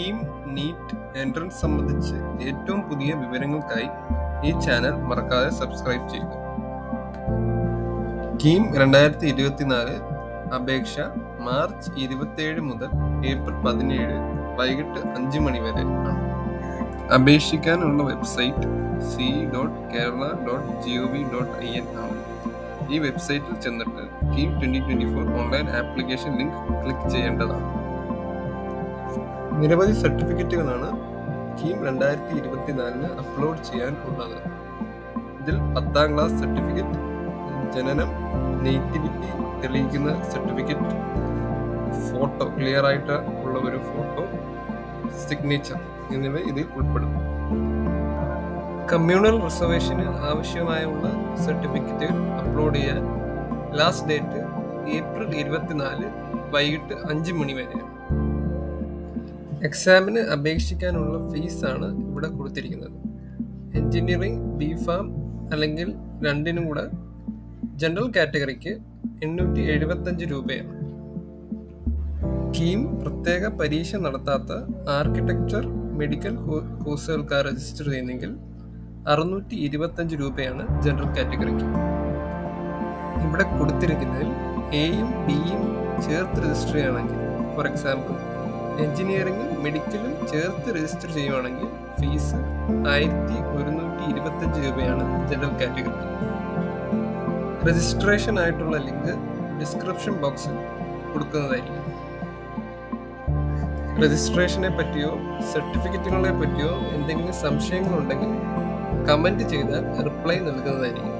KEAM NEET entrance സംബന്ധിച്ച് ഏറ്റവും പുതിയ വിവരങ്ങൾക്കായി ഈ ചാനൽ മറക്കാതെ സബ്സ്ക്രൈബ് ചെയ്യുക. കീം 2024 അപേക്ഷ മാർച്ച് 27 മുതൽ ഏപ്രിൽ 17 വൈകിട്ട് 5 മണി വരെ ആണ്. അപേക്ഷിക്കാനുള്ള വെബ്സൈറ്റ് ce.kerala.gov.in ആണ്. ഈ വെബ്സൈറ്റിൽ ചെന്നിട്ട് KEAM 2024 online application link click ചെയ്യേണ്ടതാണ്. നിരവധി സർട്ടിഫിക്കറ്റുകളാണ് കീം 2024 അപ്ലോഡ് ചെയ്യാൻ ഉള്ളത്. ഇതിൽ 10ാം ക്ലാസ് സർട്ടിഫിക്കറ്റ്, ജനനം നേറ്റിവിറ്റി തെളിയിക്കുന്ന സർട്ടിഫിക്കറ്റ്, ഫോട്ടോ ക്ലിയർ ആയിട്ട് ഉള്ള ഒരു ഫോട്ടോ, സിഗ്നേച്ചർ എന്നിവ ഇതിൽ ഉൾപ്പെടും. കമ്മ്യൂണൽ റിസർവേഷന് ആവശ്യമായുള്ള സർട്ടിഫിക്കറ്റ് അപ്ലോഡ് ചെയ്യാൻ ലാസ്റ്റ് ഡേറ്റ് ഏപ്രിൽ 24 വൈകിട്ട് 5 മണി വരെയാണ്. എക്സാമിന് അപേക്ഷിക്കാനുള്ള ഫീസാണ് ഇവിടെ കൊടുത്തിരിക്കുന്നത്. എഞ്ചിനീയറിംഗ്, ബിഫാം അല്ലെങ്കിൽ രണ്ടിനും കൂടെ ജനറൽ കാറ്റഗറിക്ക് 875 രൂപയാണ്. കീം പ്രത്യേക പരീക്ഷ നടത്താത്ത ആർക്കിടെക്ചർ, മെഡിക്കൽ കോഴ്സുകൾക്കാണ് രജിസ്റ്റർ ചെയ്യുന്നെങ്കിൽ 625 രൂപയാണ് ജനറൽ കാറ്റഗറിക്ക്. ഇവിടെ കൊടുത്തിരിക്കുന്നതിൽ എയും ബിയും ചേർത്ത് രജിസ്റ്റർ ചെയ്യുകയാണെങ്കിൽ, ഫോർ എക്സാമ്പിൾ എഞ്ചിനീയറിംഗും മെഡിക്കലും ചേർത്ത് രജിസ്റ്റർ ചെയ്യുകയാണെങ്കിൽ ഫീസ് 1125 രൂപയാണ് ജനറൽ കാറ്റഗറിക്ക്. രജിസ്ട്രേഷൻ ആയിട്ടുള്ള ലിങ്ക് ഡിസ്ക്രിപ്ഷൻ ബോക്സിൽ കൊടുക്കുന്നതായിരിക്കും. രജിസ്ട്രേഷനെ പറ്റിയോ സർട്ടിഫിക്കറ്റുകളെ പറ്റിയോ എന്തെങ്കിലും സംശയങ്ങളുണ്ടെങ്കിൽ കമൻറ്റ് ചെയ്താൽ റിപ്ലൈ നൽകുന്നതായിരിക്കും.